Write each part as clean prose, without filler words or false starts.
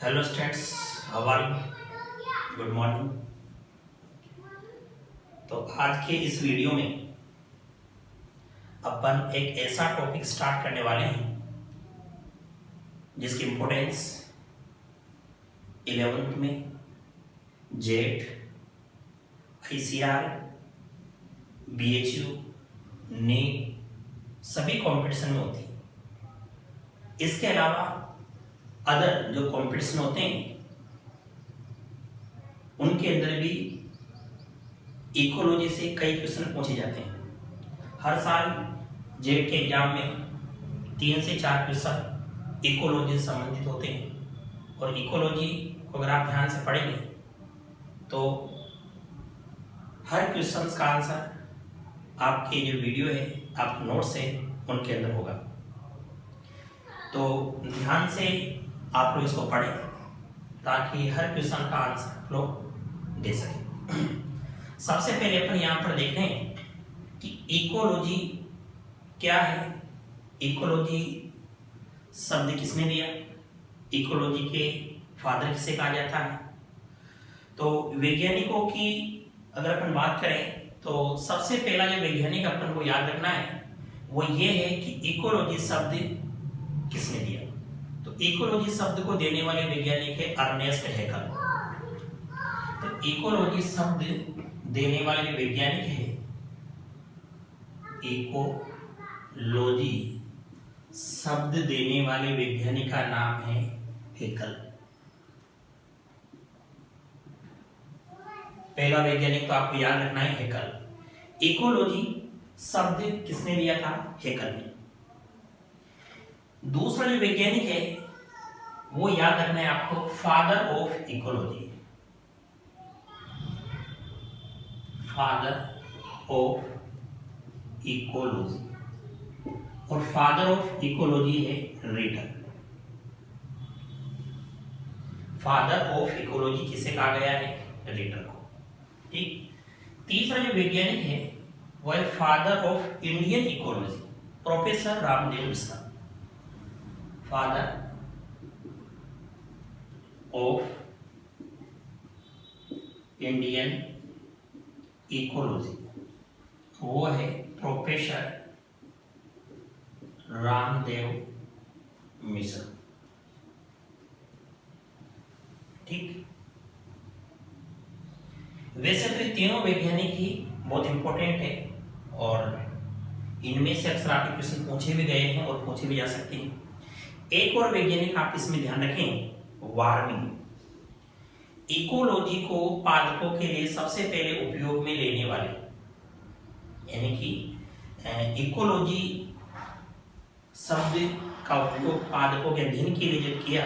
Hello students, how are you? Good morning. तो आज के इस वीडियो में अपन एक ऐसा टॉपिक स्टार्ट करने वाले हैं जिसकी इम्पोर्टेंस 11th में जेट, ICR, BHU, नीट सभी कंपटीशन में होती है। इसके अलावा अदर जो कंपटीशन होते हैं उनके अंदर भी इकोलॉजी से कई क्वेश्चन पूछे जाते हैं। हर साल जेट के एग्जाम में 3 से 4 क्वेश्चन इकोलॉजी से संबंधित होते हैं और इकोलॉजी को अगर आप ध्यान से पढ़ेंगे तो हर क्वेश्चन का आंसर आपके जो वीडियो है, आपके नोट्स है, उनके अंदर होगा। तो ध्यान से आप लोग इसको पढ़ें ताकि हर क्वेश्चन का आंसर आप लोग दे सकें। सबसे पहले अपन यहाँ पर देख रहे हैं कि इकोलॉजी क्या है। इकोलॉजी शब्द किसने दिया, इकोलॉजी के फादर किसे कहा जाता है। तो वैज्ञानिकों की अगर अपन बात करें तो सबसे पहला जो वैज्ञानिक अपन को याद रखना है वो ये है कि इकोलॉजी शब्द किसने दिया। तो इकोलॉजी शब्द को देने वाले वैज्ञानिक है अर्नेस्ट हैकल। तो इकोलॉजी शब्द देने वाले जो वैज्ञानिक है, इकोलॉजी शब्द देने वाले वैज्ञानिक का नाम है हैकल। पहला वैज्ञानिक तो आपको याद रखना है हैकल। इकोलॉजी शब्द किसने दिया था, हैकल ने। दूसरा जो वैज्ञानिक है वो याद रखना है आपको, father of ecology. Father of ecology और फादर ऑफ इकोलॉजी है रीडर। फादर ऑफ इकोलॉजी किसे कहा गया है, रीडर को। ठीक। तीसरा जो वैज्ञानिक है वो है father of Indian ecology, professor Ramdev Mishra. Father of Indian ecology वो है प्रोफेसर रामदेव मिश्रा। ठीक। वैसे तो ये तीनों वैज्ञानिक ही बहुत इंपॉर्टेंट है और इनमें से अक्सर आपके क्वेश्चन पूछे भी गए हैं और पूछे भी जा सकते हैं। एक और वैज्ञानिक आप इसमें ध्यान रखें, वार्मिंग। इकोलॉजी को पादपों के लिए सबसे पहले उपयोग में लेने वाले, यानी कि इकोलॉजी शब्द का उपयोग पादपों के अध्ययन के लिए जब किया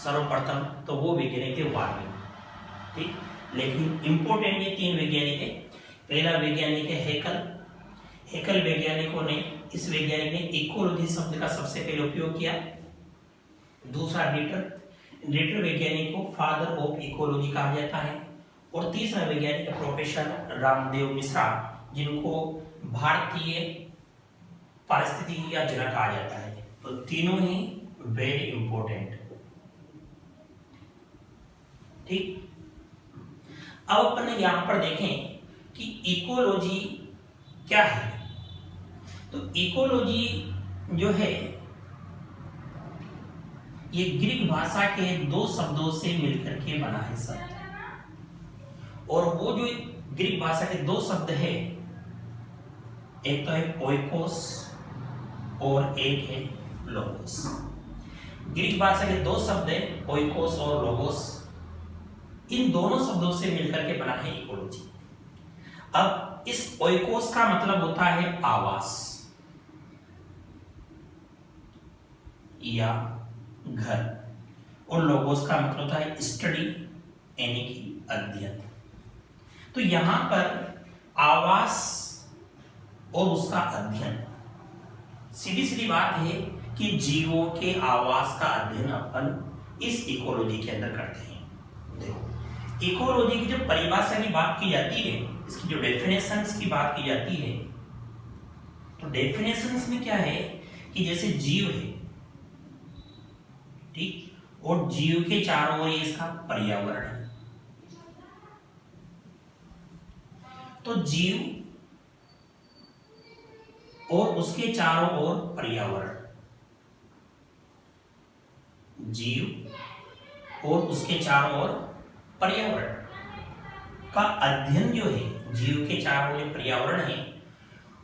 सर्वप्रथम तो वो वैज्ञानिक थे वार्मिंग। ठीक। लेकिन इंपॉर्टेंट ये 3 वैज्ञानिक है। पहला वैज्ञानिक है हैकल। हैकल वैज्ञानिकों ने, इस वैज्ञानिक ने इकोलॉजी शब्द का सबसे पहले उपयोग किया। दूसरा रीडर वैज्ञानिक को फादर ऑफ इकोलॉजी कहा जाता है। और तीसरा वैज्ञानिक प्रोफेसर रामदेव मिश्रा, जिनको भारतीय पारिस्थितिकी का जनक कहा जाता है। तो तीनों ही वेरी इंपॉर्टेंट। ठीक। अब अपन यहां पर देखें कि इकोलॉजी क्या है। तो इकोलॉजी जो है ये ग्रीक भाषा के 2 शब्दों से मिलकर के बना है शब्द। और वो जो ग्रीक भाषा के 2 शब्द है, एक तो है ओइकोस और एक है लोगोस। ग्रीक भाषा के 2 शब्द है ओइकोस और लोगोस। इन दोनों शब्दों से मिलकर के बना है इकोलॉजी। अब इस ओइकोस का मतलब होता है आवास या घर, और लोगोस का मतलब होता है स्टडी, यानी कि अध्ययन। तो यहां पर आवास और उसका अध्ययन, सीधी सीधी बात है कि जीवों के आवास का अध्ययन अपन इस इकोलॉजी के अंदर करते हैं। देखो, इकोलॉजी की जो परिभाषा की बात की जाती है, इसकी जो डेफिनेशंस की बात की जाती है, तो डेफिनेशंस में क्या है कि जैसे जीव है, ठीक, और जीव के चारों ओर इसका पर्यावरण है। तो जीव और उसके चारों ओर पर्यावरण, जीव और उसके चारों ओर पर्यावरण का अध्ययन जो है, जीव के चारों ओर पर्यावरण है,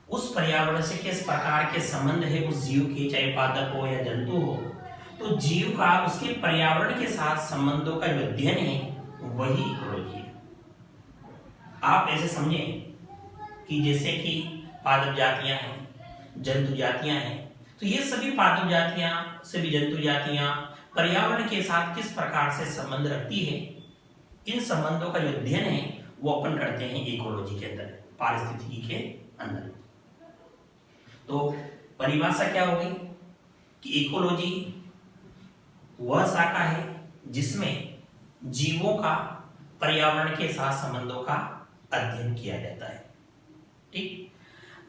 उस पर्यावरण से किस प्रकार के संबंध है उस जीव के, चाहे पादप हो या जंतु हो, तो जीव का उसके पर्यावरण के साथ संबंधों का जो अध्ययन है वही इकोलॉजी है। आप ऐसे समझें कि जैसे कि पादप जातियां हैं, जंतु जातियां हैं, तो ये सभी पादप जातियां, सभी जंतु जातियां पर्यावरण के साथ किस प्रकार से संबंध रखती है, इन संबंधों का जो अध्ययन है वो अपन करते हैं इकोलॉजी के अंदर, पारिस्थितिकी के अंदर। तो परिभाषा क्या होगी कि इकोलॉजी वह शाखा है जिसमें जीवों का पर्यावरण के साथ संबंधों का अध्ययन किया जाता है। ठीक,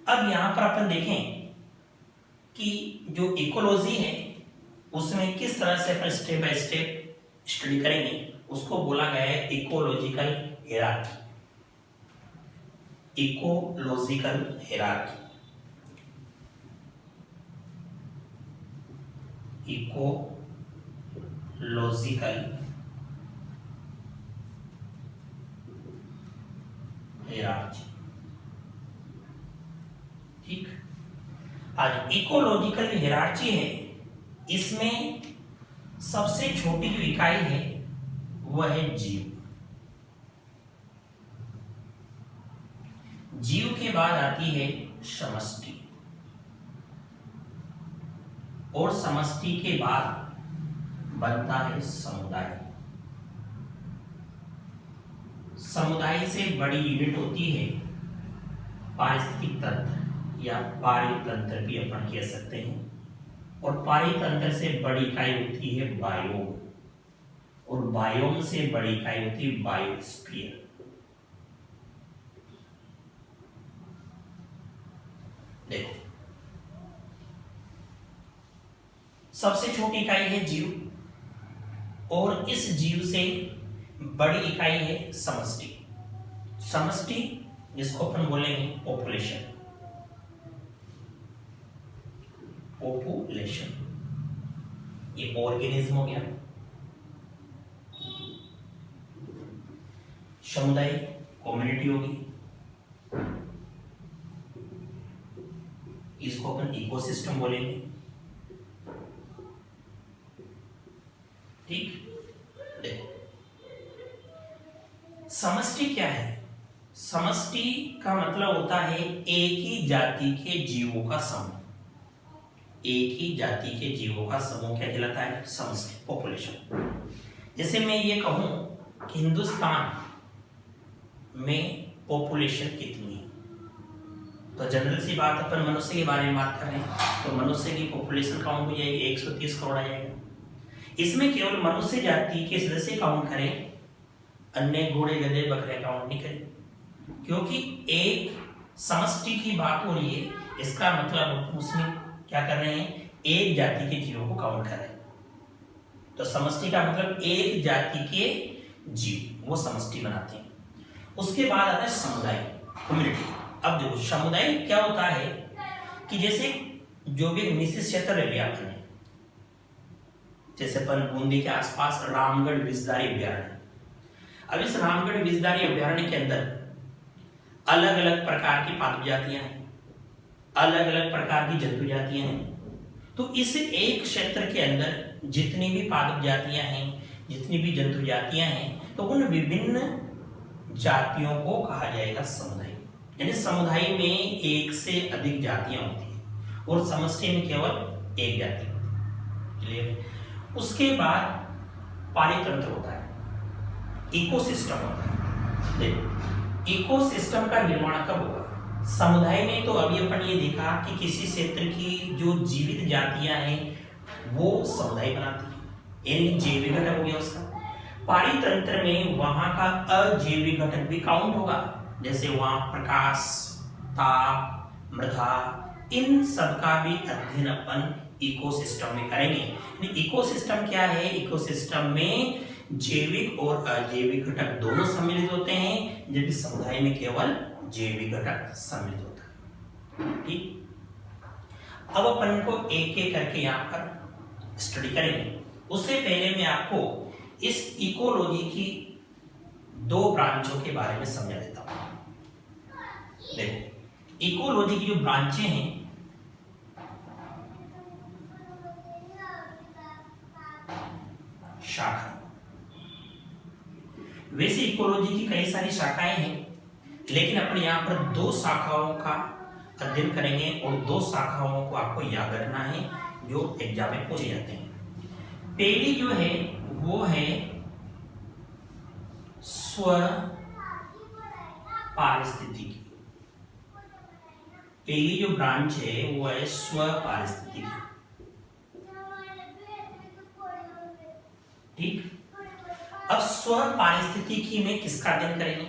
अब यहां पर अपन देखें कि जो इकोलॉजी है उसमें किस तरह से अपन स्टेप बाय स्टेप स्टडी करेंगे, उसको बोला गया है ecological hierarchy. Ecological hierarchy, ecological hierarchy. ठीक, आज इकोलॉजिकल हायरार्की है, इसमें सबसे छोटी जो इकाई है वह है जीव। जीव के बाद आती है समष्टि, और समष्टि के बाद बनता है समुदाय। समुदाय से बड़ी यूनिट होती है पारिस्थितिक तंत्र या पारितंत्र भी अपन कह सकते हैं, और पारितंत्र से बड़ी इकाई होती है बायोम, और बायोम से बड़ी इकाई होती है बायोस्फीयर। देखो, सबसे छोटी इकाई है जीव, और इस जीव से बड़ी इकाई है समष्टि। समष्टि जिसको अपन बोलेंगे पॉपुलेशन, पॉपुलेशन ये ऑर्गेनिज्म हो गया। समुदाय कम्युनिटी होगी, इसको अपन इकोसिस्टम बोलेंगे। ठीक, देखो समष्टि क्या है? समष्टि का मतलब होता है एक ही जाति के जीवों का समूह। एक ही जाति के जीवों का समूह क्या कहलाता है? समष्टि, पॉपुलेशन। जैसे मैं ये कहूं कि हिंदुस्तान में पॉपुलेशन कितनी है, तो जनरल सी बात, अपन मनुष्य के बारे में बात कर रहे हैं, तो मनुष्य की पॉपुलेशन काउंट हो जाएगी 130 करोड़ आ जाएगा। इसमें केवल मनुष्य जाति के सदस्य काउंट करें, अन्य घोड़े गधे बकरे काउंट नहीं करें, क्योंकि एक समष्टि की बात हो रही है। इसका मतलब उसमें क्या कर रहे हैं? एक जाति के जीवों को काउंट कर रहे हैं। तो समष्टि का मतलब एक जाति के जीव, वो समष्टि बनाते हैं। उसके बाद आता है समुदाय, कम्युनिटी। अब देखो समुदाय क्या होता है कि जैसे जो भी निश्चित क्षेत्र ले लिया आपने, जैसे अपन बूंदी के आसपास रामगढ़ विषधारी अभ्यारण्य। अब इस रामगढ़ विषधारी अभ्यारण्य के अंदर अलग अलग प्रकार की पादप जातियां हैं, अलग अलग प्रकार की जंतु जातियां हैं। तो इस एक क्षेत्र के अंदर जितनी भी पादप जातियां हैं, जितनी भी जंतु जातियां हैं, तो उन विभिन्न जातियों को कहा जाएगा समुदाय। यानी समुदाय में एक से अधिक जातियां होती हैं और समष्टि में केवल एक जाति होती है। क्लियर? उसके बाद पारितंत्र होता है, इकोसिस्टम होता है। देखो इकोसिस्टम का निर्माण कब होगा? समुदाय में तो अभी अपन ये देखा कि किसी क्षेत्र की जो जीवित जातियां हैं वो समुदाय बनाती है, यानी जैविक घटक हो गया उसका। पारितंत्र में वहां का अजैविक घटक भी काउंट होगा, जैसे वहां प्रकाश, ताप, मृदा, इन सब का भी अध्ययन अपन इकोसिस्टम में करेंगे। इकोसिस्टम क्या है? इकोसिस्टम में जैविक और अजैविक घटक दोनों सम्मिलित होते हैं, जबकि समुदाय में केवल जैविक घटक सम्मिलित होता है। ठीक, अब अपन को एक एक करके यहाँ पर स्टडी करेंगे। उससे पहले मैं आपको इस इकोलॉजी की दो ब्रांचों के बारे में समझा देता हूं। देखो, इकोलॉजी की जो ब्रांचें हैं, शाखा, वैसे इकोलॉजी की कई सारी शाखाएं हैं, लेकिन अपन यहाँ पर दो शाखाओं का अध्ययन करेंगे और दो शाखाओं को आपको याद रखना है जो एग्जाम में पूछे जाते हैं। पहली जो है वो है स्व पारिस्थितिकी। पहली जो ब्रांच है वो है स्व पारिस्थितिकी। ठीक, अब स्व पारिस्थितिकी में किसका अध्ययन करेंगे?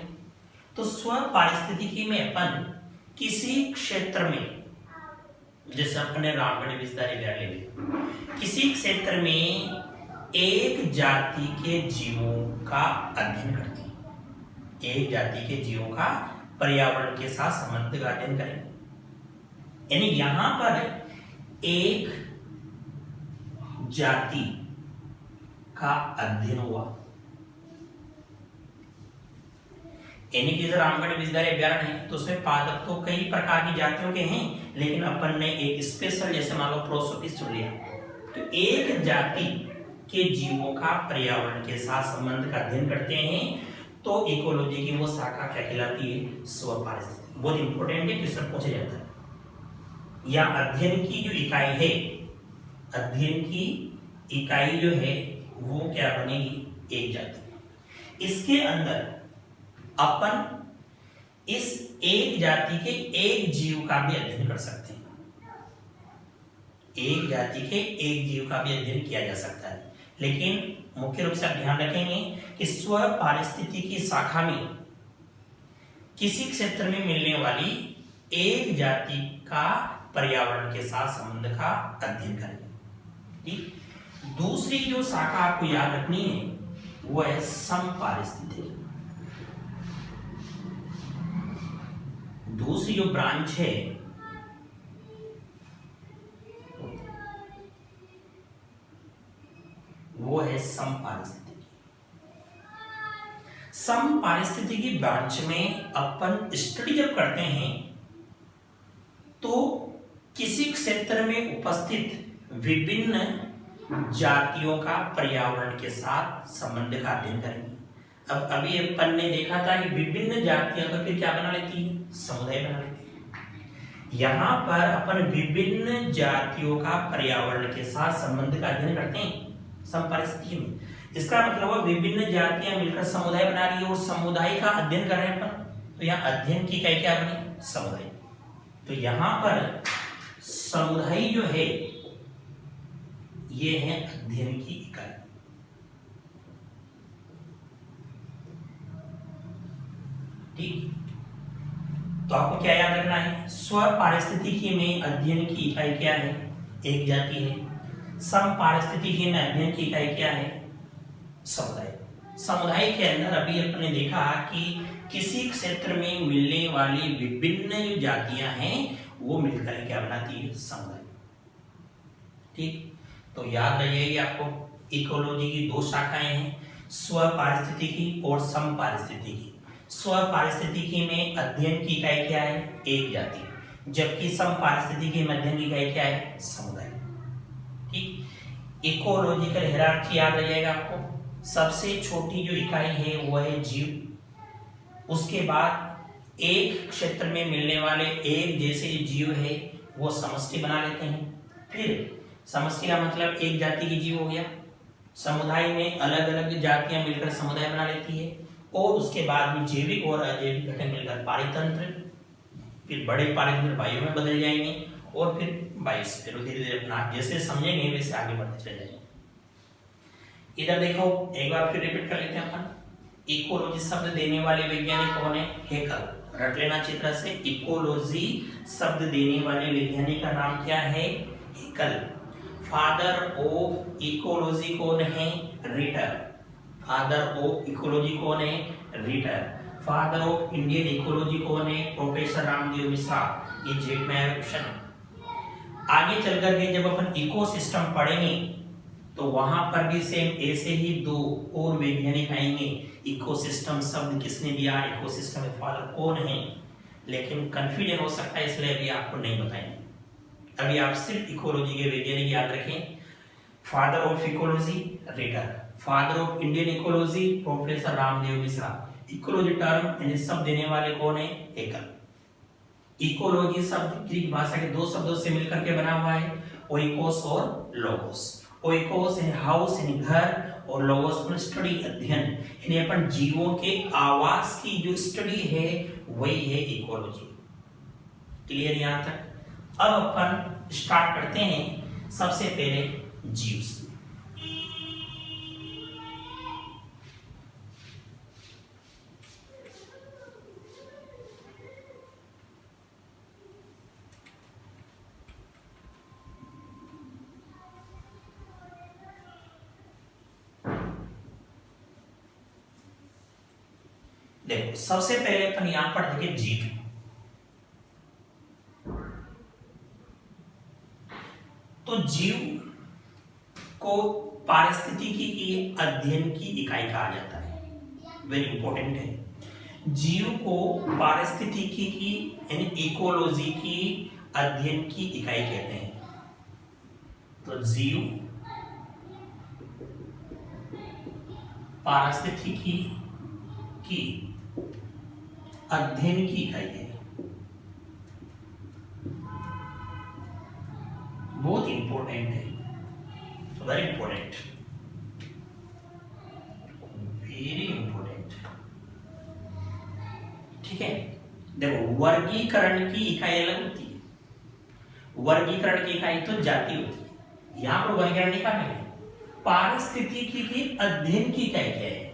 तो स्व पारिस्थितिकी में अपन किसी क्षेत्र में, जैसे अपने रामगढ़ विस्तारी ले लेंगे, किसी क्षेत्र में एक जाति के जीवों का अध्ययन करते हैं। एक जाति के जीवों का पर्यावरण के साथ संबंध का अध्ययन करेंगे। यानी यहां पर एक जाति का अध्ययन हुआ, यानी कि रामगढ़ विस्तारी अभ्यारण्य है तो उसमें पादप तो कई प्रकार की जातियों के हैं, लेकिन अपन ने एक स्पेशल, जैसे मान लो प्रोसोपिस चुन लिया, तो एक जाति के जीवों का पर्यावरण के साथ संबंध का अध्ययन करते हैं, तो इकोलॉजी की वो शाखा क्या कहलाती है? स्व पारिस्थितिकी। बहुत इंपॉर्टेंट है, क्वेश्चन पूछा जाता है। या अध्ययन की जो इकाई है, अध्ययन की इकाई जो है वो क्या बनेगी? एक जाति। इसके अंदर अपन इस एक जाति के एक जीव का भी अध्ययन कर सकते हैं। एक जाति के एक जीव का भी अध्ययन किया जा सकता है, लेकिन मुख्य रूप से आप ध्यान रखेंगे कि स्व पारिस्थितिकी शाखा में किसी क्षेत्र में मिलने वाली एक जाति का पर्यावरण के साथ संबंध का अध्ययन करेंगे। ठीक, दूसरी जो शाखा आपको याद रखनी है वो है समपारिस्थितिकी। दूसरी जो ब्रांच है वो है समपारिस्थितिकी। समपारिस्थितिकी ब्रांच में अपन स्टडी जब करते हैं तो किसी क्षेत्र में उपस्थित विभिन्न जातियों का पर्यावरण के साथ संबंध का अध्ययन करेंगे। अब अभी अपन ने देखा था कि विभिन्न जातियां तो फिर क्या बना लेती है? समुदाय बना लेती है। यहाँ पर अपन विभिन्न जातियों का पर्यावरण के साथ संबंध का अध्ययन करते हैं समपारिस्थितिकी में। इसका मतलब है विभिन्न जातियां मिलकर समुदाय बना रही है और समुदाय का अध्ययन कर रहे हैं अपन, तो यहाँ अध्ययन की इकाई क्या बनी? समुदाय। तो यहाँ पर समुदाय जो है ये है अध्ययन की इकाई। ठीक, तो आपको क्या याद रखना है? स्व पारिस्थितिकी में अध्ययन की इकाई क्या है? एक जाति है। समपारिस्थितिकी में अध्ययन की इकाई क्या है? समुदाय। समुदाय के अंदर अभी अपने देखा कि किसी क्षेत्र में मिलने वाली विभिन्न जो जातियां हैं वो मिलकर क्या बनाती है? समुदाय। ठीक, तो याद रहिएगा आपको इकोलॉजी की दो शाखाएं हैं, स्व पारिस्थितिकी और समपारिस्थितिकी। स्व पारिस्थितिकी में अध्ययन की इकाई क्या है? एक जाति, जबकि समपारिस्थितिकी में अध्ययन की इकाई क्या है? समुदाय। ठीक, इकोलॉजिकल हायरार्की याद रहिएगा आपको। सबसे छोटी जो इकाई है वो है जीव, उसके बाद एक क्षेत्र में मिलने वाले एक जैसे जो जीव है वो समष्टि बना लेते हैं। फिर समष्टि का मतलब एक जाति की जीव हो गया, समुदाय में अलग अलग जातियां मिलकर समुदाय बना लेती है, और उसके बाद में जैविक और अजैविक घटक मिलकर पारितंत्र, फिर बड़े पारितंत्र वायु में बदल जाएंगे और फिर बायोस्फीयर। धीरे धीरे अपना जैसे समझेंगे वैसे आगे बढ़ते चले जाएंगे। इधर देखो, एक बार फिर रिपीट कर लेते हैं अपन। इकोलॉजी शब्द देने वाले वैज्ञानिक कौन है? हेकल। रट लेना चित्र से, इकोलॉजी शब्द देने वाले वैज्ञानिक का नाम क्या है? हेकल। फादर ऑफ इकोलॉजी कौन है? रिटर। फादर ऑफ इकोलॉजी कौन है? Ritter. Father of Indian ecology कौन है? प्रोफेसर रामदेव मिश्रा। ये जेट में है ऑप्शन। आगे चल करके जब अपन इकोसिस्टम पढ़ेंगे तो वहां पर भी सेम ऐसे ही दो और वैज्ञानिक आएंगे। इकोसिस्टम शब्द किसने दिया? इकोसिस्टम में फादर कौन है? लेकिन कंफ्यूजन हो सकता है, इसलिए अभी आपको नहीं बताएंगे। अभी आप सिर्फ इकोलॉजी के वैज्ञानिक याद रखें। Father of ecology Ritter, father of Indian ecology professor Ramdev Mishra. Ecology term यानी शब्द देने वाले कौन है? हेकल। इकोलॉजी शब्द ग्रीक भाषा के दो शब्दों से मिलकर के बना हुआ है, ओइकोस और लोगोस। ओइकोस यानी हाउस यानी घर, और लोगोस यानी स्टडी अध्ययन, यानी अपन जीवों के आवास की जो स्टडी है वही है इकोलॉजी। क्लियर यहां तक? अब अपन स्टार्ट करते हैं सबसे पहले जीव से। देखो सबसे पहले अपन यहां पर देखें जीव। तो जीव को पारिस्थितिकी की अध्ययन की इकाई कहा जाता है। वेरी इंपॉर्टेंट है। जीव को पारिस्थितिकी की यानी इकोलॉजी की अध्ययन की इकाई कहते हैं। तो जीव पारिस्थितिकी की अध्ययन की इकाई है। बहुत इंपॉर्टेंट है, वेरी इंपॉर्टेंट, वेरी इंपॉर्टेंट। ठीक है, देखो वर्गीकरण की इकाई अलग होती है। वर्गीकरण की इकाई तो जाति होती है, यहां पर वर्गीकरण नहीं करना है। पारिस्थितिकी की अध्ययन की इकाई क्या है?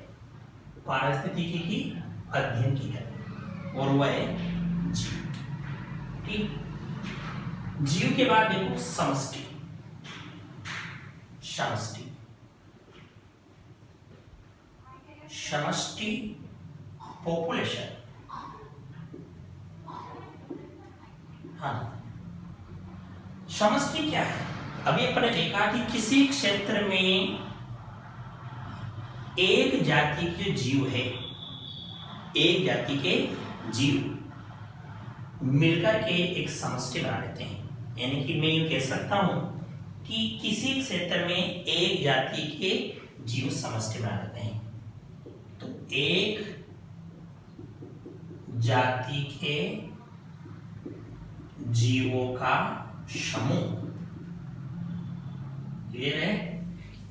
पारिस्थितिकी की अध्ययन की इकाई, और वह है जीव। ठीक, जीव के बाद देखो समष्टि। समष्टि, समष्टि पॉपुलेशन। हाँ, समष्टि क्या है? अभी अपन ने देखा कि किसी क्षेत्र में एक जाति के जीव है, एक जाति के जीव मिलकर के एक समष्टि बना लेते हैं। यानी कि मैं यूं कह सकता हूं कि किसी क्षेत्र में एक जाति के जीव समष्टि बना लेते हैं। तो एक जाति के जीवों का समूह, क्लियर है?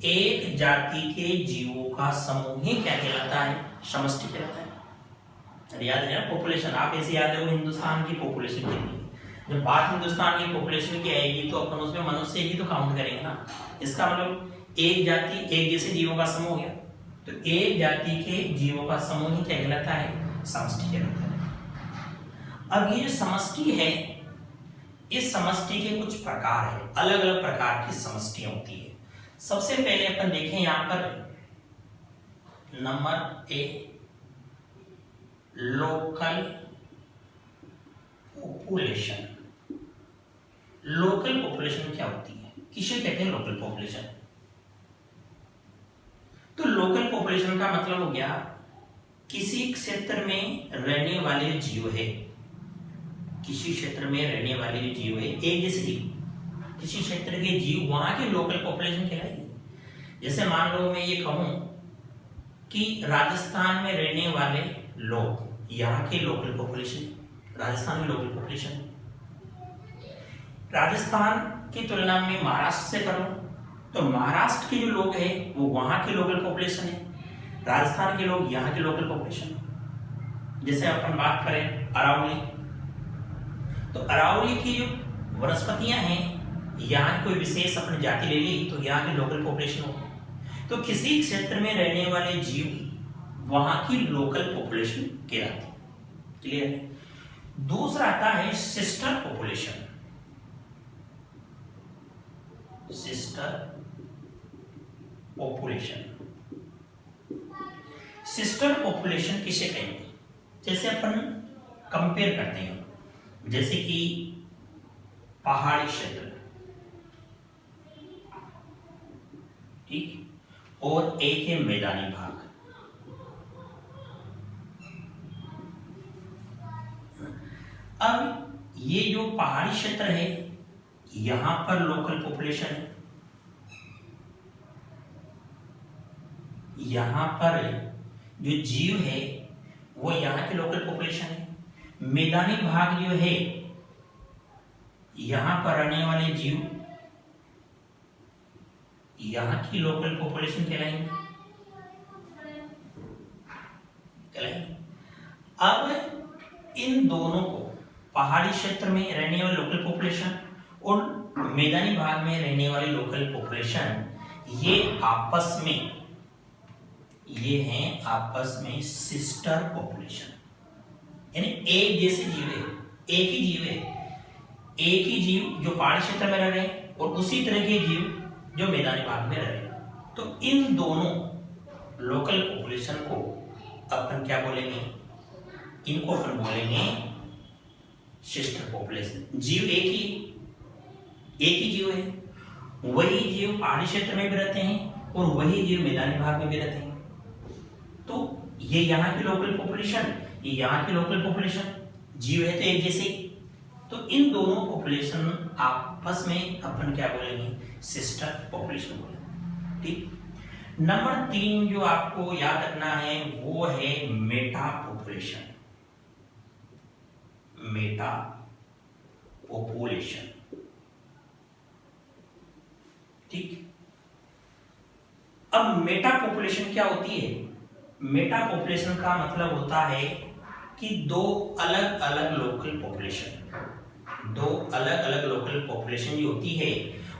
एक जाति के जीवों का समूह ही क्या कहलाता है? समष्टि कहलाता है। याद है ना पॉपुलेशन, आप ऐसे याद है हिंदुस्तान की पॉपुलेशन कितनी है। जब बात हिंदुस्तान की पॉपुलेशन की आएगी तो अपन उसमें मनुष्य ही तो काउंट करेंगे ना। इसका मतलब एक जाति एक जैसे जीवों का समूह है, तो एक जाति के जीवों का समूह ही क्या कहलाता है? समष्टि कहलाता है। अब ये जो समष्टि है, इस समष्टि के कुछ प्रकार है, अलग अलग प्रकार की समष्टियां होती है। सबसे पहले अपन देखें यहां पर number A, local population. Local population क्या होती है? किसे कहते हैं लोकल पॉपुलेशन? तो लोकल पॉपुलेशन का मतलब हो गया किसी क्षेत्र में रहने वाले जीव है, किसी क्षेत्र में रहने वाले जो जीव है, एक जैसे जीव, किसी क्षेत्र के जीव, वहां की लोकल पॉपुलेशन कहलाएगी। जैसे मान लो मैं ये कहूं कि राजस्थान में रहने वाले लोग, यहाँ के लोकल पॉपुलेशन, राजस्थान में लोकल पॉपुलेशन है। राजस्थान की तुलना में महाराष्ट्र से करो तो महाराष्ट्र के जो लोग हैं वो वहां के लोकल पॉपुलेशन है, राजस्थान के लोग यहाँ के लोकल पॉपुलेशन है। जैसे अपन बात करें अरावली, तो अरावली की जो वनस्पतियां हैं, यहाँ कोई विशेष अपनी जाति ले ली तो यहाँ की लोकल पॉपुलेशन होगी। तो किसी क्षेत्र में रहने वाले जीव वहां की लोकल पॉपुलेशन कहलाती है। क्लियर है? दूसरा आता है sister population. Sister population. Sister population किसे कहेंगे? जैसे अपन कंपेयर करते हैं, जैसे कि पहाड़ी क्षेत्र, ठीक, और एक है मैदानी भाग। अब ये जो पहाड़ी क्षेत्र है, यहां पर लोकल पॉपुलेशन है, यहां पर जो जीव है वो यहाँ की लोकल पॉपुलेशन है। मैदानी भाग जो है, यहां पर रहने वाले जीव यहाँ की लोकल पॉपुलेशन कहलाएंगे। अब इन दोनों को, पहाड़ी क्षेत्र में रहने वाले लोकल पॉपुलेशन और मैदानी भाग में रहने वाली लोकल पॉपुलेशन, ये हैं आपस में सिस्टर पॉपुलेशन, यानी एक जैसे जीव है, एक ही जीव जो पहाड़ी क्षेत्र में रह रहे हैं और उसी तरह के जीव जो मैदानी भाग में रह रहे हैं। तो इन दोनों लोकल पॉपुलेशन को अपन क्या बोलेंगे? इनको अपन बोलेंगे सिस्टर पॉपुलेशन। जीव एक ही जीव है, वही जीव पहाड़ी क्षेत्र में भी रहते हैं और वही जीव मैदानी भाग में भी रहते हैं। तो ये यहाँ की लोकल पॉपुलेशन, ये यहाँ की लोकल पॉपुलेशन, जीव है तो एक जैसे। तो इन दोनों पॉपुलेशन आपस में अपन क्या बोलेंगे? सिस्टर पॉपुलेशन बोलेंगे, ठीक। नंबर 3 जो आपको याद रखना है वो है मेटा पॉपुलेशन। मेटा पॉपुलेशन, ठीक। अब मेटा पॉपुलेशन क्या होती है? मेटा पॉपुलेशन का मतलब होता है कि दो अलग अलग लोकल पॉपुलेशन जो होती है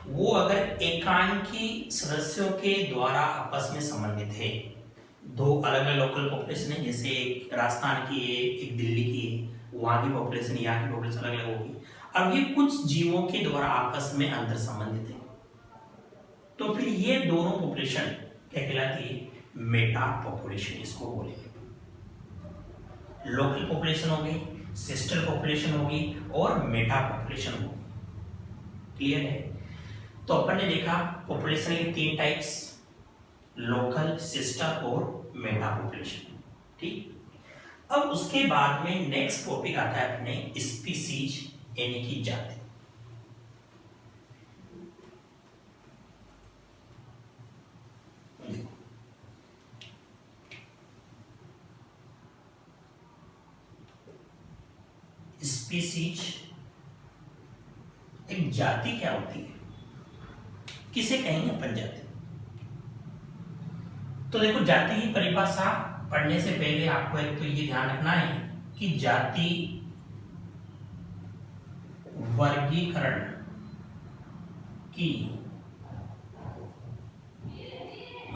वो अगर एकांकी सदस्यों के द्वारा आपस में संबंधित है, दो अलग अलग लोकल पॉपुलेशन है, जैसे एक राजस्थान की है, एक दिल्ली की है, वहां की पॉपुलेशन, यहाँ की पॉपुलेशन अलग अलग होगी। अब ये कुछ जीवों के द्वारा आपस में अंतर संबंधित है, तो फिर ये दोनों पॉपुलेशन क्या कहलाती है? मेटा पॉपुलेशन इसको बोलेंगे। लोकल पॉपुलेशन होगी, सिस्टर पॉपुलेशन होगी और मेटा पॉपुलेशन होगी। क्लियर है? तो अपन ने देखा पॉपुलेशन के 3 टाइप्स, लोकल, सिस्टर और मेटा पॉपुलेशन, ठीक। अब उसके बाद में नेक्स्ट टॉपिक आता है अपने स्पीसीज, यानी कि जाति। स्पीसीज, एक जाति क्या होती है, किसे कहेंगे अपन जाति? तो देखो, जाति की परिभाषा पढ़ने से पहले आपको एक तो ये ध्यान रखना है कि जाति वर्गीकरण की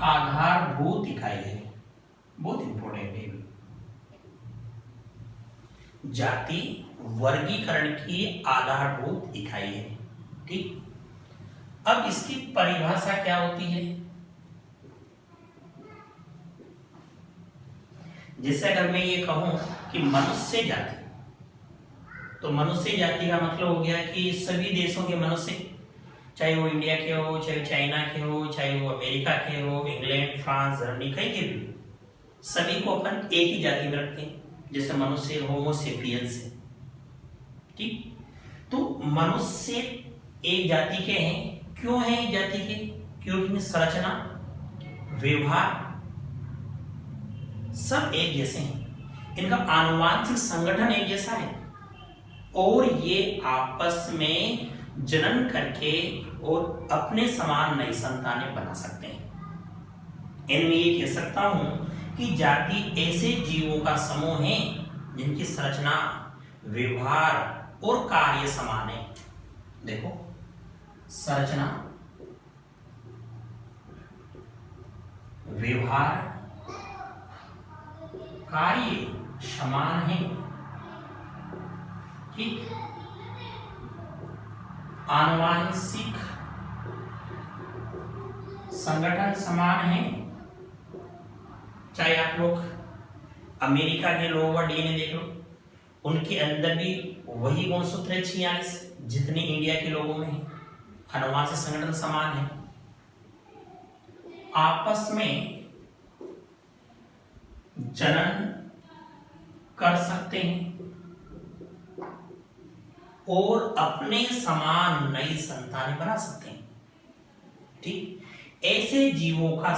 आधारभूत इकाई है। बहुत इंपॉर्टेंट है। जाति वर्गीकरण की आधारभूत इकाई है, ठीक। अब इसकी परिभाषा क्या होती है? जैसे अगर मैं ये कहूं कि मनुष्य जाति, तो मनुष्य जाति का मतलब हो गया कि सभी देशों के मनुष्य, चाहे वो इंडिया के हो, चाहे चाइना के हो, चाहे वो अमेरिका के हो, इंग्लैंड, फ्रांस, जर्मनी, कहीं के भी, सभी को अपन एक ही जाति में रखते हैं। जैसे मनुष्य होमो सेपियंस है, ठीक। तो मनुष्य एक जाति के हैं। क्यों है एक जाति के? क्योंकि संरचना, व्यवहार सब एक जैसे हैं, इनका आनुवांशिक संगठन एक जैसा है और ये आपस में जनन करके और अपने समान नई संतानें बना सकते हैं। इनमें ये कह सकता हूं कि जाति ऐसे जीवों का समूह है जिनकी संरचना, व्यवहार और कार्य समान है। देखो, संरचना, व्यवहार, कार्य समान है, ठीक। आनुवांशिक संगठन समान है, चाहे आप लोग अमेरिका के लोगों का डीएनए देख लो, उनके अंदर भी वही गुणसूत्र है 46 जितने इंडिया के लोगों में है, अनुवांशिक संगठन समान है, आपस में जनन कर सकते हैं और अपने समान नई संतानें बना सकते हैं। ठीक, ऐसे जीवों का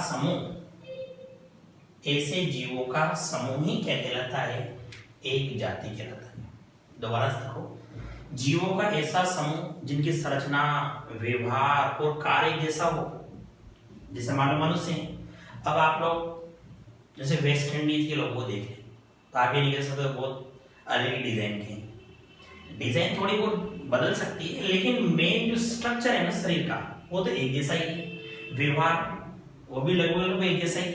समूह ही क्या कहलाता है? एक जाति कहलाता है। दोबारा से देखो, जीवों का ऐसा समूह जिनकी संरचना, व्यवहार और कार्य जैसा हो, जैसे मानो मनुष्य हैं। अब आप लोग जैसे वेस्ट इंडीज के लोगों को देख लें तो आप ये नहीं कह सकते बहुत अलग डिजाइन के, डिजाइन थोड़ी बहुत बदल सकती है, लेकिन मेन जो स्ट्रक्चर है ना शरीर का वो तो एक जैसा ही है, व्यवहार वो भी लगभग एक जैसा ही,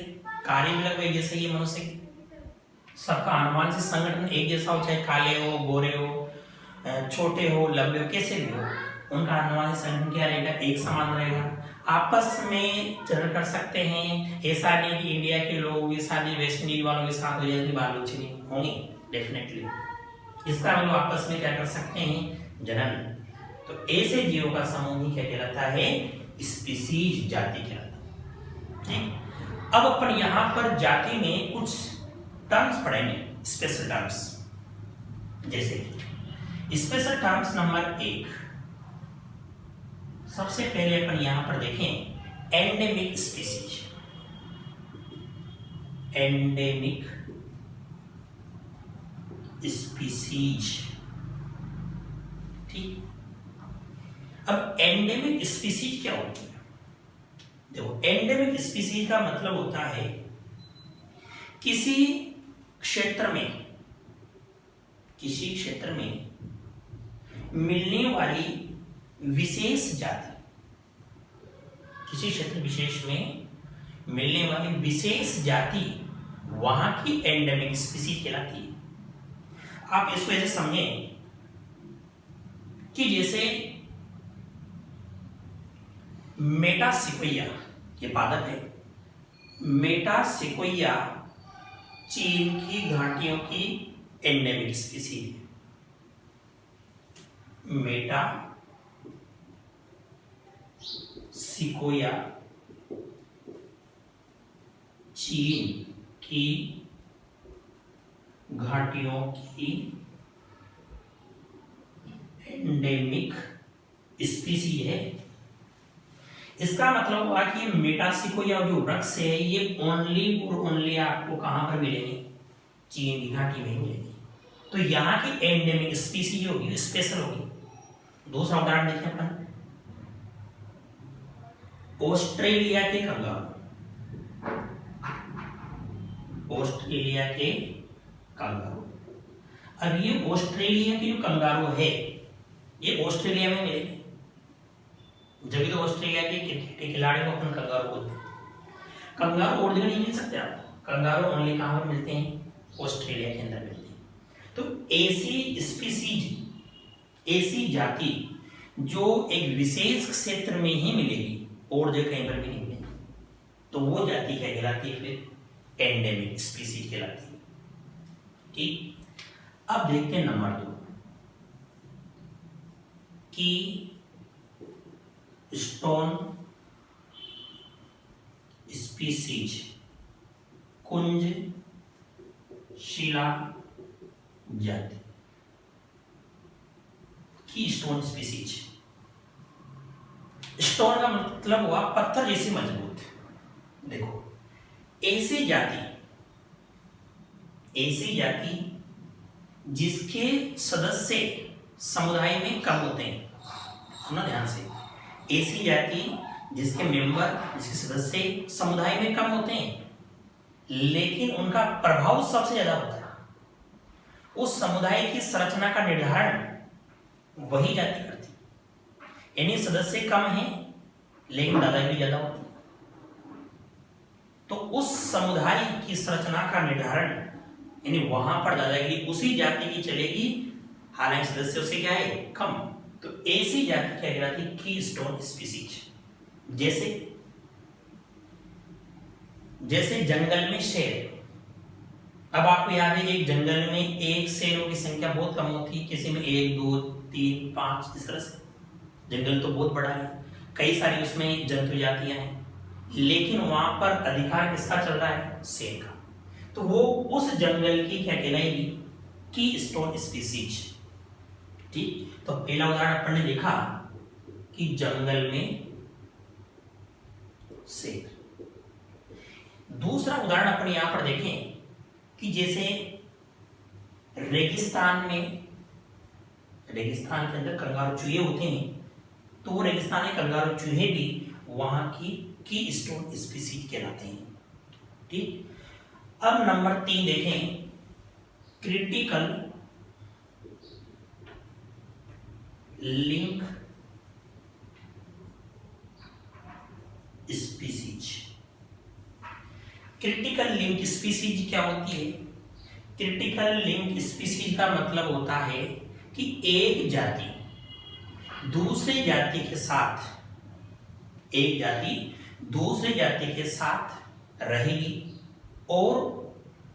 कार्य भी लगभग एक जैसा ही है मनुष्य के, सबका अनुवांशिक संगठन एक जैसा हो, चाहे काले हो, गोरे हो, छोटे हो, लंबे हो, कैसे भी हो, उनका अनुवांशिक संगठन क्या रहेगा? एक समान रहेगा। आपस में चरण कर सकते हैं, ऐसा नहीं कि इंडिया के लोग के साथ वेस्ट इंडीज वालों के साथ हो जाए, बाल बच्चे नहीं होंगे डेफिनेटली। इसका हम लोग आपस में क्या कर सकते हैं? जनन। तो ऐसे जीवों का समूह ही क्या कहलाता है? स्पीसीज, जाति कहलाता है। ठीक, अब अपन यहाँ पर जाति में कुछ टर्म्स पढ़ेंगे, स्पेशल टर्म्स। जैसे स्पेशल टर्म्स नंबर 1, सबसे पहले अपन यहां पर देखें एंडेमिक स्पीसीज। Endemic species. ठीक, अब एंडेमिक स्पीसीज क्या होती है? देखो, एंडेमिक स्पीसीज का मतलब होता है किसी क्षेत्र में मिलने वाली विशेष जाति, किसी क्षेत्र विशेष में मिलने वाली विशेष जाति वहां की एंडेमिक स्पीसीज कहलाती है। आप इसको ऐसे समझें कि जैसे मेटासिक्वोया, ये पादप है, मेटासिक्वोया चीन की घाटियों की एंडेमिक स्पीसीज है। मेटासिक्वोया चीन की घाटियों की एंडेमिक स्पीसीज है। इसका मतलब हुआ कि मेटासिक्वोया जो वृक्ष है ये ओनली और ओनली आपको कहां पर मिलेंगे? चीन की घाटी में मिलेंगे। तो यहाँ की एंडेमिक स्पीसीज होगी, स्पेशल होगी। दूसरा उदाहरण देखें अपन, ऑस्ट्रेलिया के कंगारू। ऑस्ट्रेलिया के कंगारू, अब ये ऑस्ट्रेलिया के जो कंगारू है ये ऑस्ट्रेलिया में मिलेंगे, जब तो ऑस्ट्रेलिया के क्रिकेट के खिलाड़ी को अपन कंगारू बोलते हैं। कंगारू और जगह नहीं मिल सकते आपको, कंगारू ओनली कहां पर मिलते हैं? ऑस्ट्रेलिया के अंदर मिलते हैं। तो ऐसी स्पीसीज, ऐसी जाति जो एक विशेष क्षेत्र में ही मिलेगी और जगह कहीं पर भी नहीं मिलेगी, तो वो जाति क्या कहलाती है? फिर एंडेमिक स्पीसीज कहलाती है। ठीक, अब देखते हैं नंबर 2 की स्टोन स्पीसीज, कुंज शिला जाति की स्टोन स्पीसीज। स्टोन का मतलब हुआ पत्थर जैसी मजबूत। देखो, ऐसी जाति जिसके सदस्य समुदाय में कम होते हैं, सुना ध्यान से, ऐसी जाति जिसके मेंबर, जिसके सदस्य समुदाय में कम होते हैं लेकिन उनका प्रभाव सबसे ज्यादा होता है, उस समुदाय की संरचना का निर्धारण वही जाति करती है। यानी सदस्य कम हैं लेकिन दादागिरी ज्यादा होती है, तो उस समुदाय की संरचना का निर्धारण यानी वहां पर दादागिरी उसी जाति की चलेगी, हालांकि सदस्य उससे क्या है? कम। तो ऐसी जाति क्या कहलाती है? की स्टोन स्पीसीज। जैसे जैसे जंगल में शेर, अब आपको याद है एक जंगल में एक शेरों की संख्या बहुत कम होती, किसी में 1 2 3 5 इस तरह से। जंगल तो बहुत बड़ा है, कई सारी उसमें जंतु जातियां हैं, लेकिन वहां पर अधिकार किसका चल रहा है? शेर का। तो वो उस जंगल की क्या कहलाएगी? की स्टोन स्पीसीज। ठीक, तो पहला उदाहरण अपन ने देखा कि जंगल में शेर। दूसरा उदाहरण अपन यहां पर देखें कि जैसे रेगिस्तान के अंदर कंगारू चूहे होते हैं, तो वो रेगिस्तानी कंगारू चूहे भी वहां की स्टोन स्पीसीज कहलाते हैं। ठीक, अब नंबर 3 देखें, critical link species. Critical link species क्या होती है? क्रिटिकल लिंक स्पीसीज का मतलब होता है कि एक जाति दूसरे जाति के साथ, एक जाति दूसरे जाति के साथ रहेगी और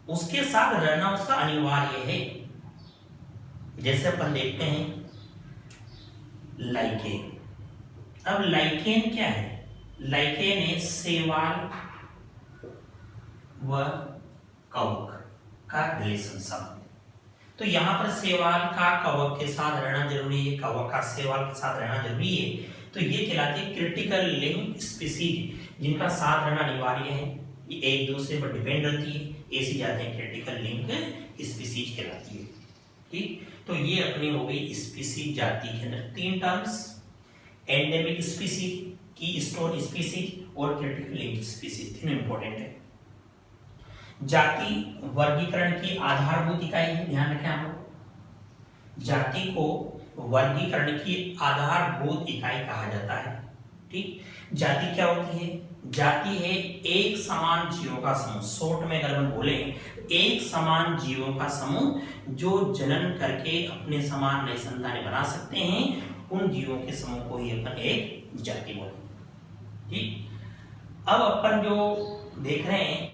उसके साथ रहना उसका अनिवार्य है। जैसे अपन देखते हैं लाइकेन। अब लाइकेन क्या है? लाइकेन है शैवाल व कवक का रिलेशन संबंध। तो यहां पर शैवाल का कवक के साथ रहना जरूरी है, कवक का शैवाल के साथ रहना जरूरी है, तो ये कहलाती है क्रिटिकल लिंक स्पीसीज, जिनका साथ रहना अनिवार्य है, ये एक दूसरे पर डिपेंड रहती है, ऐसी जातियां क्रिटिकल लिंक स्पीसीज कहलाती है। ठीक, तो ये अपनी हो गई स्पीसीज जाति के अंदर 3 टर्म्स, एंडेमिक स्पीसीज, की स्टोन स्पीसीज और क्रिटिकल लिंक स्पीसीज, तीनों इंपॉर्टेंट है। जाति वर्गीकरण की आधारभूत इकाई है, ध्यान रखें आप लोग। जाति को वर्गीकरण की आधारभूत इकाई कहा जाता है। ठीक, जाति क्या होती है? जाति है एक समान जीवों का समूह। शॉर्ट में अगर हम बोले, एक समान जीवों का समूह जो जनन करके अपने समान नई संतानें बना सकते हैं, उन जीवों के समूह को ही अपन एक जाति बोलेंगे। ठीक, अब अपन जो देख रहे हैं